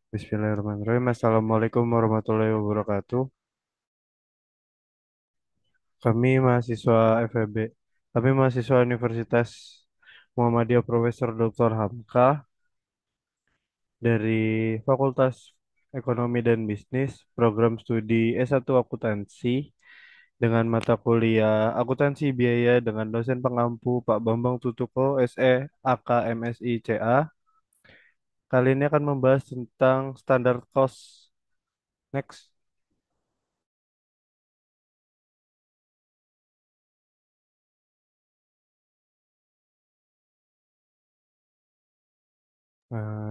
Bismillahirrahmanirrahim. Assalamualaikum warahmatullahi wabarakatuh. Kami mahasiswa FEB. Kami mahasiswa Universitas Muhammadiyah Profesor Dr. Hamka dari Fakultas Ekonomi dan Bisnis, program studi S1 Akuntansi dengan mata kuliah Akuntansi Biaya dengan dosen pengampu Pak Bambang Tutuko, SE, AK, MSI, CA. Kali ini akan membahas tentang standar cost. Next.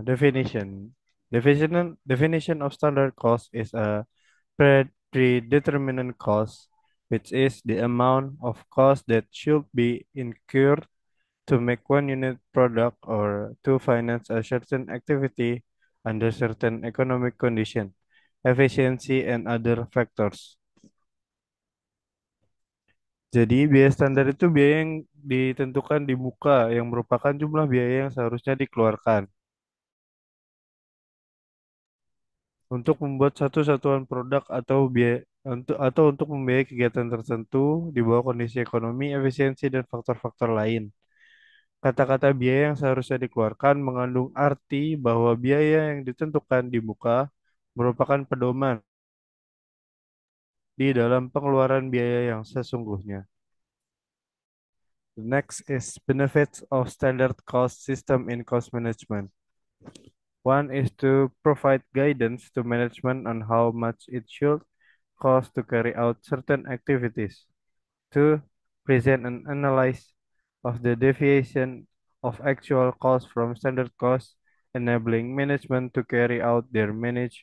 Definition of standard cost is a predetermined cost, which is the amount of cost that should be incurred to make one unit product or to finance a certain activity under certain economic condition, efficiency, and other factors. Jadi biaya standar itu biaya yang ditentukan di muka yang merupakan jumlah biaya yang seharusnya dikeluarkan untuk membuat satu satuan produk atau biaya untuk membiayai kegiatan tertentu di bawah kondisi ekonomi, efisiensi, dan faktor-faktor lain. Kata-kata biaya yang seharusnya dikeluarkan mengandung arti bahwa biaya yang ditentukan di muka merupakan pedoman di dalam pengeluaran biaya yang sesungguhnya. The next is benefits of standard cost system in cost management. One is to provide guidance to management on how much it should cost to carry out certain activities. Two, present an analysis of the deviation of actual cost from standard cost, enabling management to carry out their management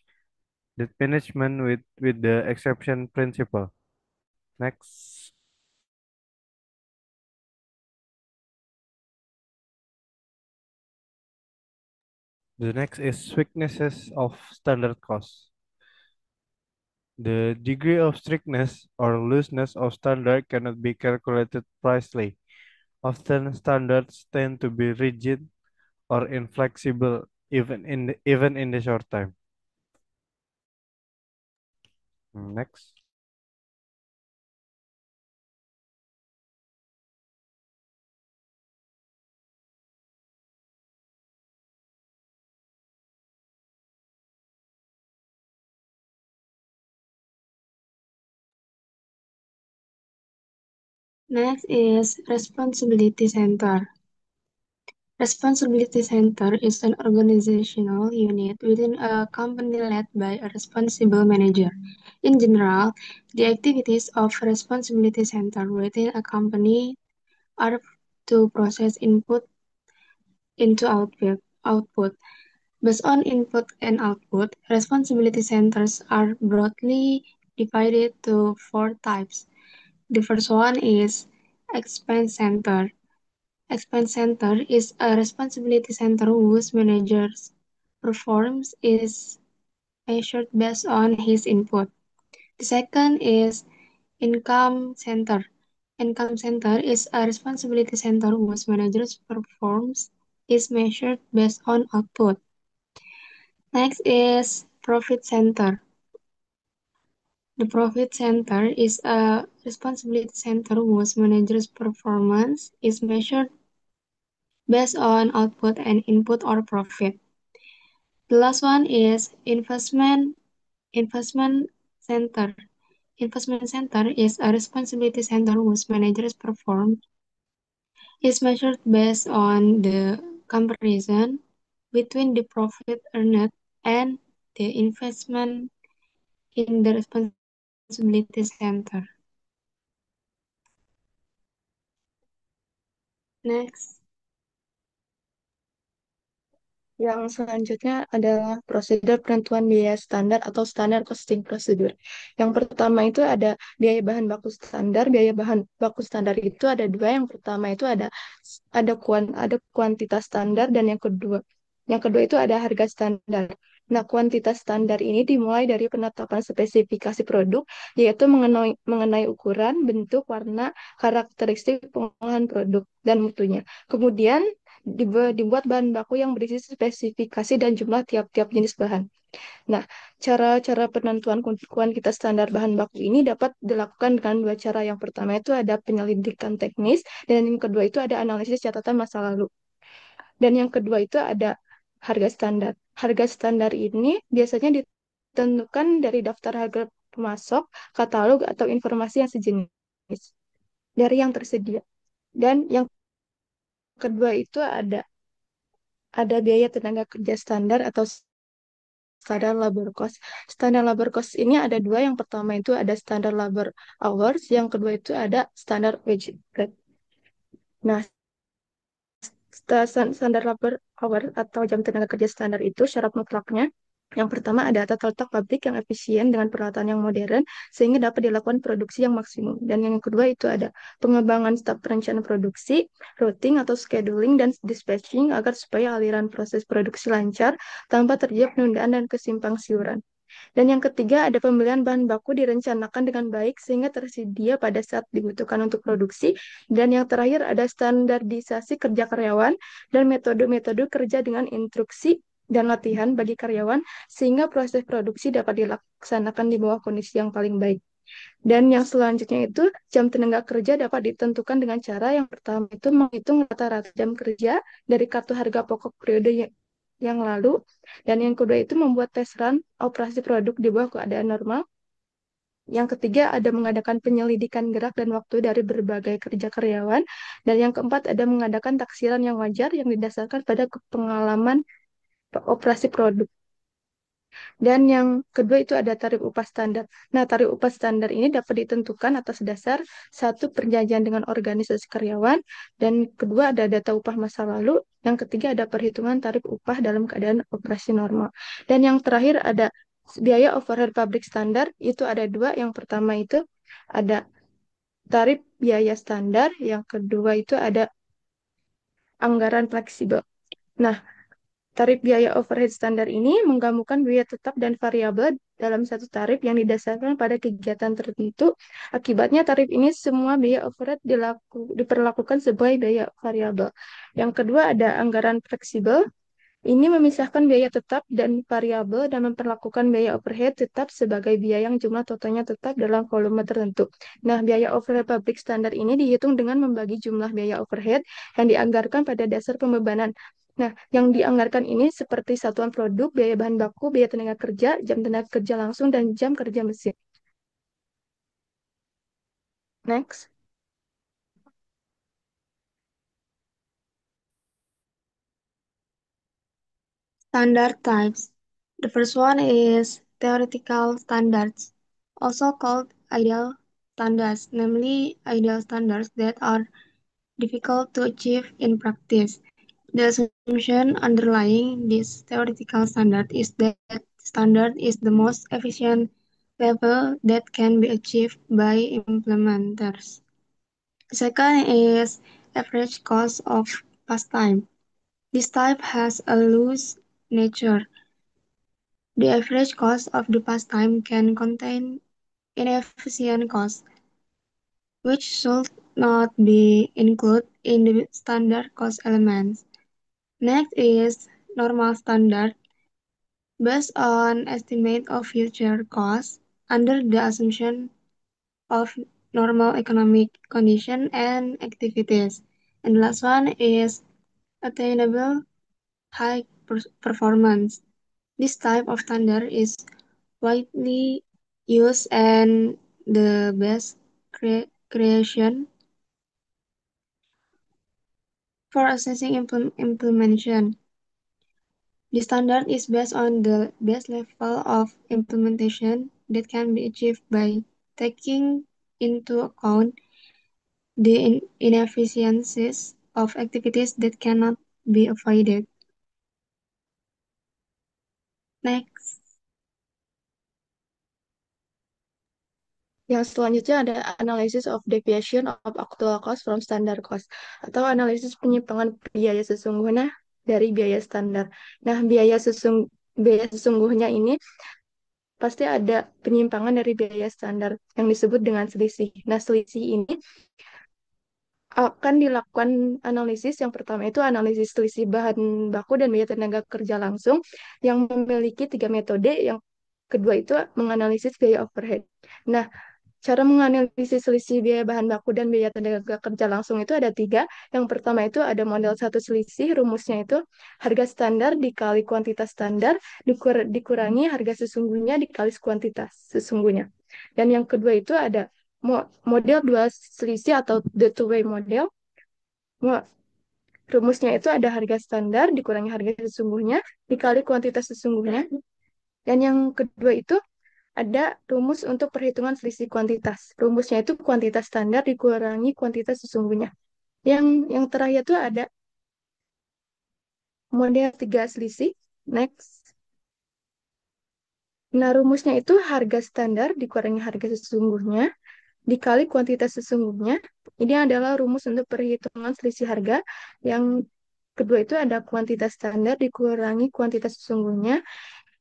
with the exception principle. Next. The next is weaknesses of standard cost. The degree of strictness or looseness of standard cannot be calculated precisely. Often standards tend to be rigid or inflexible even in the short time. Next. Next is Responsibility Center. Responsibility Center is an organizational unit within a company led by a responsible manager. In general, the activities of Responsibility Center within a company are to process input into output. Based on input and output, responsibility centers are broadly divided to four types. The first one is expense center. Expense center is a responsibility center whose manager's performance is measured based on his input. The second is income center. Income center is a responsibility center whose manager's performance is measured based on output. Next is profit center. The profit center is a responsibility center whose manager's performance is measured based on output and input or profit. The last one is investment center. Investment center is a responsibility center whose managers perform is measured based on the comparison between the profit earned and the investment in the responsibility center. Next. Yang selanjutnya adalah prosedur penentuan biaya standar atau standar costing procedure. Yang pertama itu ada biaya bahan baku standar. Biaya bahan baku standar itu ada dua. Yang pertama itu ada kuantitas standar dan yang kedua itu ada harga standar. Nah, kuantitas standar ini dimulai dari penetapan spesifikasi produk, yaitu mengenai ukuran, bentuk, warna, karakteristik pengolahan produk, dan mutunya. Kemudian dibuat bahan baku yang berisi spesifikasi dan jumlah tiap-tiap jenis bahan. Nah, cara-cara penentuan kuantitas standar bahan baku ini dapat dilakukan dengan dua cara. Yang pertama itu ada penyelidikan teknis, dan yang kedua itu ada analisis catatan masa lalu. Dan yang kedua itu ada harga standar. Harga standar ini biasanya ditentukan dari daftar harga pemasok, katalog, atau informasi yang sejenis dari yang tersedia. Dan yang kedua itu ada biaya tenaga kerja standar atau standar labor cost. Standar labor cost ini ada dua. Yang pertama itu ada standar labor hours, yang kedua itu ada standar wage rate. Nah, standar labor hour atau jam tenaga kerja standar itu syarat mutlaknya. Yang pertama ada tata letak pabrik yang efisien dengan peralatan yang modern sehingga dapat dilakukan produksi yang maksimum. Dan yang kedua itu ada pengembangan staf perencanaan produksi, routing atau scheduling dan dispatching agar supaya aliran proses produksi lancar tanpa terjadi penundaan dan kesimpang siuran. Dan yang ketiga, ada pembelian bahan baku direncanakan dengan baik sehingga tersedia pada saat dibutuhkan untuk produksi. Dan yang terakhir, ada standarisasi kerja karyawan dan metode-metode kerja dengan instruksi dan latihan bagi karyawan sehingga proses produksi dapat dilaksanakan di bawah kondisi yang paling baik. Dan yang selanjutnya itu jam tenaga kerja dapat ditentukan dengan cara yang pertama itu menghitung rata-rata jam kerja dari kartu harga pokok periode yang lalu. Dan yang kedua itu membuat tes run operasi produk di bawah keadaan normal. Yang ketiga ada mengadakan penyelidikan gerak dan waktu dari berbagai kerja karyawan. Dan yang keempat ada mengadakan taksiran yang wajar yang didasarkan pada pengalaman operasi produk. Dan yang kedua itu ada tarif upah standar. Nah, tarif upah standar ini dapat ditentukan atas dasar satu perjanjian dengan organisasi karyawan, dan kedua ada data upah masa lalu, yang ketiga ada perhitungan tarif upah dalam keadaan operasi normal. Dan yang terakhir ada biaya overhead pabrik standar, itu ada dua. Yang pertama itu ada tarif biaya standar, yang kedua itu ada anggaran fleksibel. Nah, tarif biaya overhead standar ini menggabungkan biaya tetap dan variabel dalam satu tarif yang didasarkan pada kegiatan tertentu. Akibatnya tarif ini semua biaya overhead diperlakukan sebagai biaya variabel. Yang kedua ada anggaran fleksibel. Ini memisahkan biaya tetap dan variabel dan memperlakukan biaya overhead tetap sebagai biaya yang jumlah totalnya tetap dalam volume tertentu. Nah, biaya overhead pabrik standar ini dihitung dengan membagi jumlah biaya overhead yang dianggarkan pada dasar pembebanan. Nah, yang dianggarkan ini seperti satuan produk, biaya bahan baku, biaya tenaga kerja, jam tenaga kerja langsung, dan jam kerja mesin. Next. Standard types. The first one is theoretical standards, also called ideal standards, namely ideal standards that are difficult to achieve in practice. The assumption underlying this theoretical standard is that standard is the most efficient level that can be achieved by implementers. The second is average cost of pastime. This type has a loose nature. The average cost of the pastime can contain inefficient costs, which should not be included in the standard cost elements. Next is normal standard, based on estimate of future costs under the assumption of normal economic condition and activities. And the last one is attainable high performance. This type of standard is widely used and the best creation for assessing implementation. The standard is based on the base level of implementation that can be achieved by taking into account the inefficiencies of activities that cannot be avoided. Next. Yang selanjutnya ada analysis of deviation of actual cost from standard cost atau analisis penyimpangan biaya sesungguhnya dari biaya standar. Nah, biaya sesungguhnya ini pasti ada penyimpangan dari biaya standar yang disebut dengan selisih. Nah, selisih ini akan dilakukan analisis. Yang pertama itu analisis selisih bahan baku dan biaya tenaga kerja langsung yang memiliki tiga metode. Yang kedua itu menganalisis biaya overhead. Nah, cara menganalisis selisih biaya bahan baku dan biaya tenaga kerja langsung itu ada tiga. Yang pertama itu ada model satu selisih, rumusnya itu harga standar dikali kuantitas standar dikurangi harga sesungguhnya dikali kuantitas sesungguhnya. Dan yang kedua itu ada model dua selisih atau the two-way model. Mo- Rumusnya itu ada harga standar dikurangi harga sesungguhnya dikali kuantitas sesungguhnya. Dan yang kedua itu ada rumus untuk perhitungan selisih kuantitas. Rumusnya itu kuantitas standar dikurangi kuantitas sesungguhnya. Yang terakhir itu ada model tiga selisih. Next. Nah, rumusnya itu harga standar dikurangi harga sesungguhnya dikali kuantitas sesungguhnya. Ini adalah rumus untuk perhitungan selisih harga. Yang kedua itu ada kuantitas standar dikurangi kuantitas sesungguhnya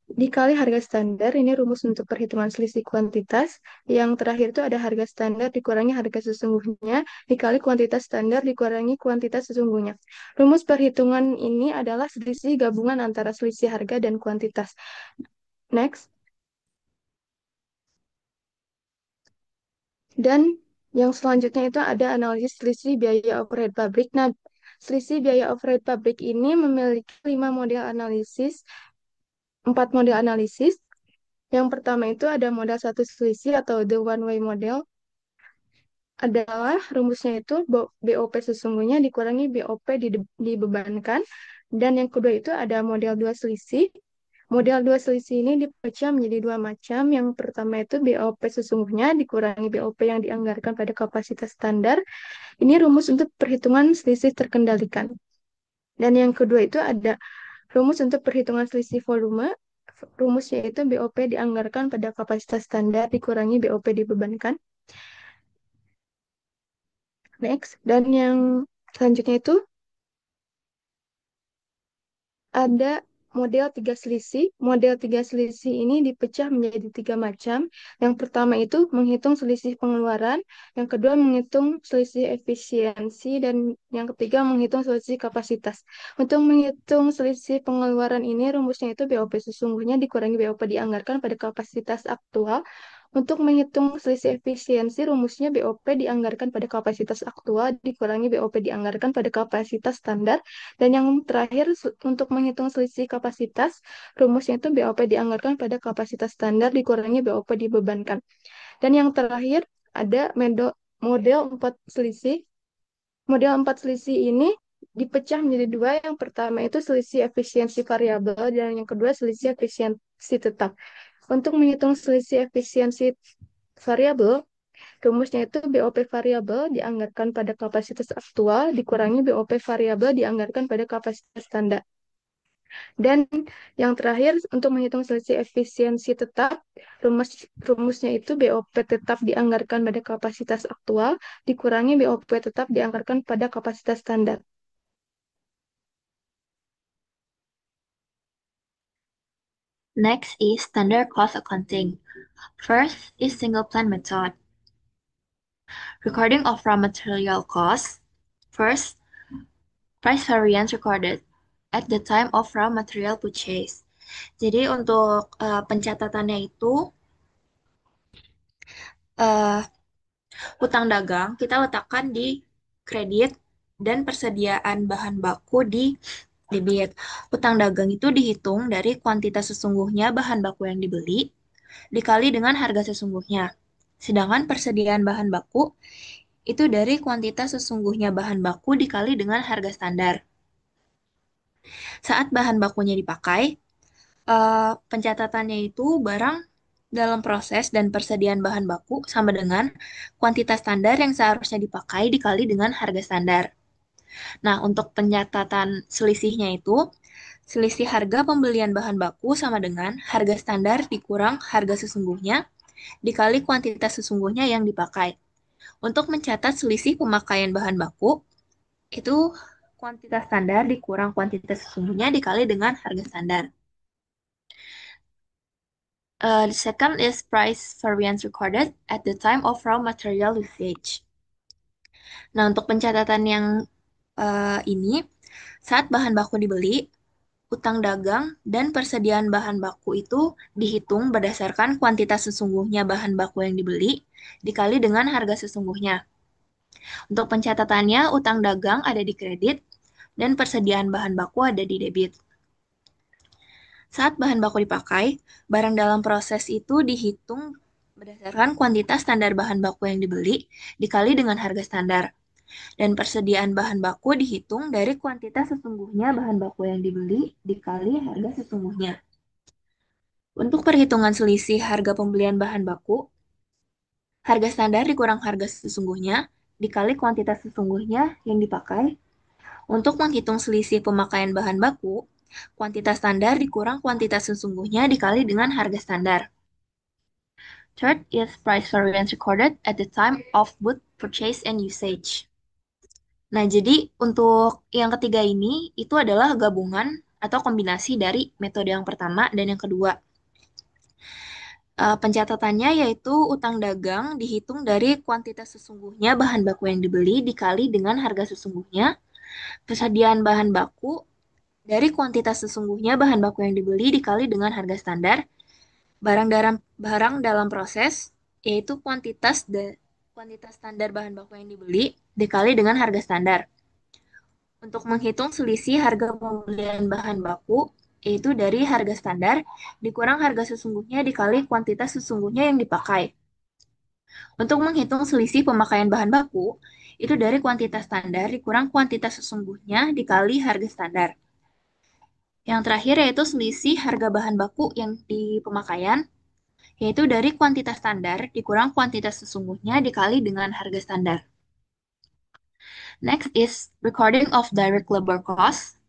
dikali harga standar. Ini rumus untuk perhitungan selisih kuantitas. Yang terakhir itu ada harga standar dikurangi harga sesungguhnya dikali kuantitas standar dikurangi kuantitas sesungguhnya. Rumus perhitungan ini adalah selisih gabungan antara selisih harga dan kuantitas. Next. Dan yang selanjutnya itu ada analisis selisih biaya overhead pabrik. Nah, selisih biaya overhead pabrik ini memiliki 4 model analisis. Yang pertama itu ada model satu selisih atau the one way model. Adalah rumusnya itu BOP sesungguhnya dikurangi BOP dibebankan. Dan yang kedua itu ada model dua selisih. Model dua selisih ini dipecah menjadi dua macam. Yang pertama itu BOP sesungguhnya dikurangi BOP yang dianggarkan pada kapasitas standar. Ini rumus untuk perhitungan selisih terkendalikan. Dan yang kedua itu ada rumus untuk perhitungan selisih volume. Rumusnya itu BOP dianggarkan pada kapasitas standar dikurangi BOP dibebankan. Next. Dan yang selanjutnya itu ada model tiga selisih. Model tiga selisih ini dipecah menjadi tiga macam. Yang pertama itu menghitung selisih pengeluaran, yang kedua menghitung selisih efisiensi, dan yang ketiga menghitung selisih kapasitas. Untuk menghitung selisih pengeluaran ini rumusnya itu BOP sesungguhnya dikurangi BOP dianggarkan pada kapasitas aktual. Untuk menghitung selisih efisiensi, rumusnya BOP dianggarkan pada kapasitas aktual dikurangi BOP dianggarkan pada kapasitas standar. Dan yang terakhir, untuk menghitung selisih kapasitas, rumusnya itu BOP dianggarkan pada kapasitas standar dikurangi BOP dibebankan. Dan yang terakhir, ada model 4 selisih. Model 4 selisih ini dipecah menjadi dua. Yang pertama itu selisih efisiensi variabel, dan yang kedua selisih efisiensi tetap. Untuk menghitung selisih efisiensi variabel, rumusnya itu BOP variabel dianggarkan pada kapasitas aktual dikurangi BOP variabel dianggarkan pada kapasitas standar. Dan yang terakhir untuk menghitung selisih efisiensi tetap, rumusnya itu BOP tetap dianggarkan pada kapasitas aktual dikurangi BOP tetap dianggarkan pada kapasitas standar. Next is standard cost accounting. First is single plan method. Recording of raw material costs. First, price variance recorded at the time of raw material purchase. Jadi untuk pencatatannya itu uh, hutang dagang kita letakkan di kredit dan persediaan bahan baku di debit. Hutang dagang itu dihitung dari kuantitas sesungguhnya bahan baku yang dibeli dikali dengan harga sesungguhnya. Sedangkan persediaan bahan baku itu dari kuantitas sesungguhnya bahan baku dikali dengan harga standar. Saat bahan bakunya dipakai, pencatatannya itu barang dalam proses dan persediaan bahan baku sama dengan kuantitas standar yang seharusnya dipakai dikali dengan harga standar. Nah, untuk pencatatan selisihnya itu, selisih harga pembelian bahan baku sama dengan harga standar dikurang harga sesungguhnya dikali kuantitas sesungguhnya yang dipakai. Untuk mencatat selisih pemakaian bahan baku, itu kuantitas standar dikurang kuantitas sesungguhnya dikali dengan harga standar. The second is price variance recorded at the time of raw material usage. Nah, untuk pencatatan yang ini, saat bahan baku dibeli, utang dagang dan persediaan bahan baku itu dihitung berdasarkan kuantitas sesungguhnya bahan baku yang dibeli dikali dengan harga sesungguhnya. Untuk pencatatannya, utang dagang ada di kredit dan persediaan bahan baku ada di debit. Saat bahan baku dipakai, barang dalam proses itu dihitung berdasarkan kuantitas standar bahan baku yang dibeli dikali dengan harga standar. Dan persediaan bahan baku dihitung dari kuantitas sesungguhnya bahan baku yang dibeli dikali harga sesungguhnya. Untuk perhitungan selisih harga pembelian bahan baku, harga standar dikurang harga sesungguhnya dikali kuantitas sesungguhnya yang dipakai. Untuk menghitung selisih pemakaian bahan baku, kuantitas standar dikurang kuantitas sesungguhnya dikali dengan harga standar. Third is price variance recorded at the time of both purchase and usage. Nah, jadi untuk yang ketiga ini itu adalah gabungan atau kombinasi dari metode yang pertama dan yang kedua. Pencatatannya yaitu utang dagang dihitung dari kuantitas sesungguhnya bahan baku yang dibeli dikali dengan harga sesungguhnya. Persediaan bahan baku dari kuantitas sesungguhnya bahan baku yang dibeli dikali dengan harga standar. Barang dalam proses yaitu kuantitas standar bahan baku yang dibeli dikali dengan harga standar. Untuk menghitung selisih harga pembelian bahan baku, yaitu dari harga standar dikurang harga sesungguhnya dikali kuantitas sesungguhnya yang dipakai. Untuk menghitung selisih pemakaian bahan baku, itu dari kuantitas standar dikurang kuantitas sesungguhnya dikali harga standar. Yang terakhir yaitu selisih harga bahan baku yang di pemakaian, yaitu dari kuantitas standar dikurang kuantitas sesungguhnya dikali dengan harga standar. Next is recording of direct labor cost.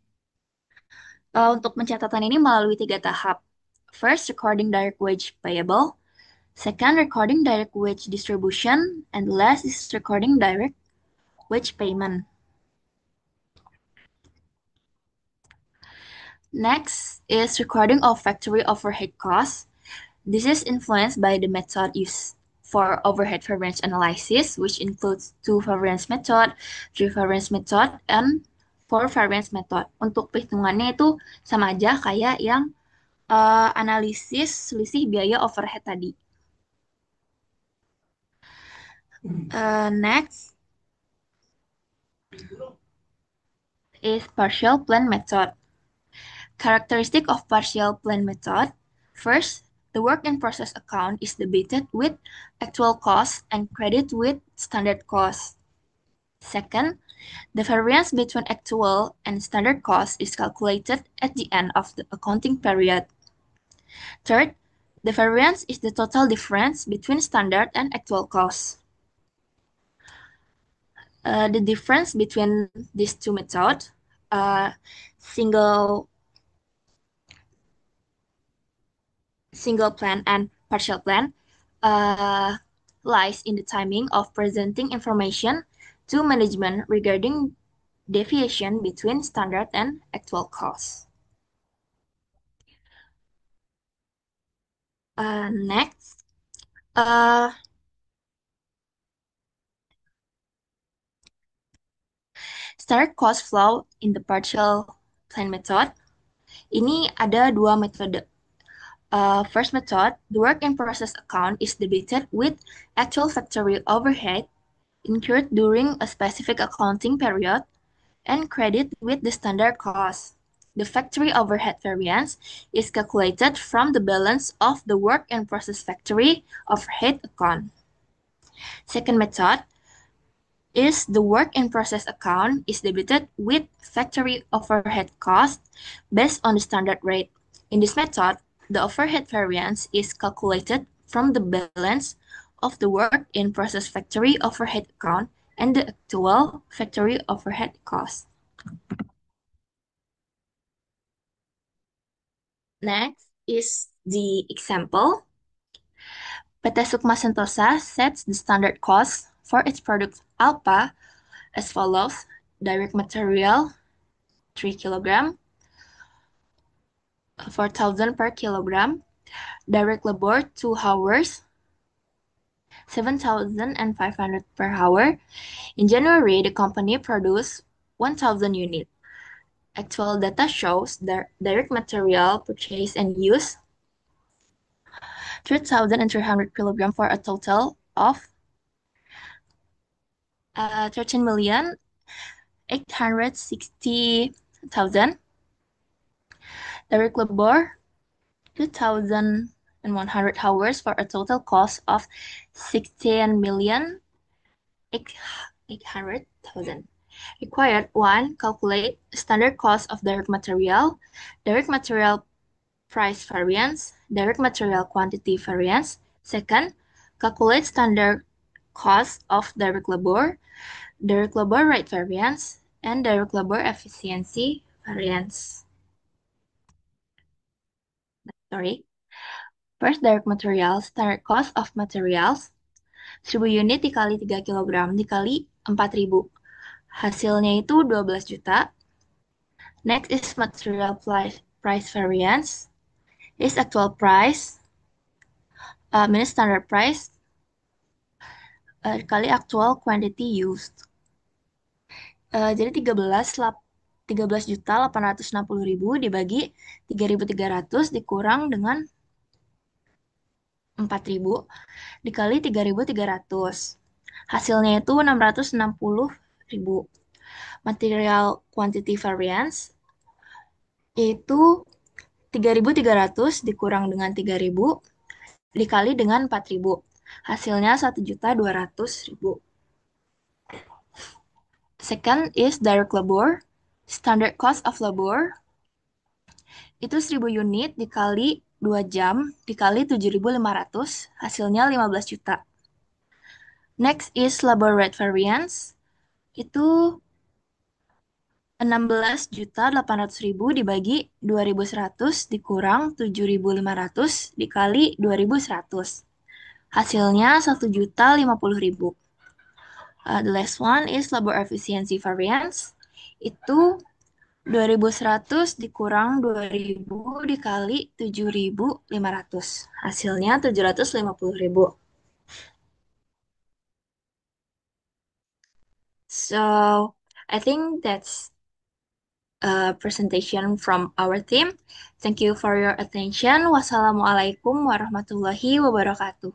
Untuk pencatatan ini melalui 3 tahap. First, recording direct wage payable. Second, recording direct wage distribution. And last is recording direct wage payment. Next is recording of factory overhead costs. This is influenced by the method used for overhead variance analysis, which includes 2 variance method, 3 variance method, and 4 variance method. Untuk perhitungannya itu sama aja kayak yang analisis selisih biaya overhead tadi. Next is partial plan method. Characteristic of partial plan method. First, the work in process account is debited with actual costs and credited with standard costs. Second, the variance between actual and standard costs is calculated at the end of the accounting period. Third, the variance is the total difference between standard and actual costs. The difference between these two methods, single plan and partial plan, lies in the timing of presenting information to management regarding deviation between standard and actual costs. Next, standard cost flow in the partial plan method. Ini ada 2 metode. First method, the work in process account is debited with actual factory overhead incurred during a specific accounting period and credited with the standard cost. The factory overhead variance is calculated from the balance of the work in process factory overhead account. Second method is the work in process account is debited with factory overhead cost based on the standard rate. In this method, the overhead variance is calculated from the balance of the work in process factory overhead account and the actual factory overhead cost. Next is the example. PT Sukma Sentosa sets the standard cost for its product Alpha as follows: direct material 3 kg, 4,000 per kilogram, direct labor 2 hours, 7,500 per hour. In January, the company produced 1,000 units. Actual data shows the direct material purchase and use 3,300 kilogram for a total of 13,860,000. Direct labor 2,100 hours for a total cost of 16,800,000. Required 1. Calculate standard cost of direct material price variance, direct material quantity variance. Second, calculate standard cost of direct labor rate variance, and direct labor efficiency variance. Sorry. First, direct materials, standard cost of materials, 1000 unit dikali 3 kg dikali 4000. Hasilnya itu 12 juta. Next is material price variance. Is actual price minus standard price kali actual quantity used. Jadi 13.860.000 dibagi 3.300 dikurang dengan 4.000 dikali 3.300. Hasilnya itu 660.000. Material quantity variance yaitu 3.300 dikurang dengan 3.000 dikali dengan 4.000. Hasilnya 1.200.000. Second is direct labor. Standard cost of labor itu 1000 unit dikali 2 jam dikali 7.500, hasilnya 15 juta. Next is labor rate variance. Itu 16.800.000 dibagi 2.100 dikurang 7.500 dikali 2.100. Hasilnya 1.050.000. The last one is labor efficiency variance. Itu 2.100 dikurang 2.000 dikali 7.500. Hasilnya 750.000. So, I think that's a presentation from our team. Thank you for your attention. Wassalamualaikum warahmatullahi wabarakatuh.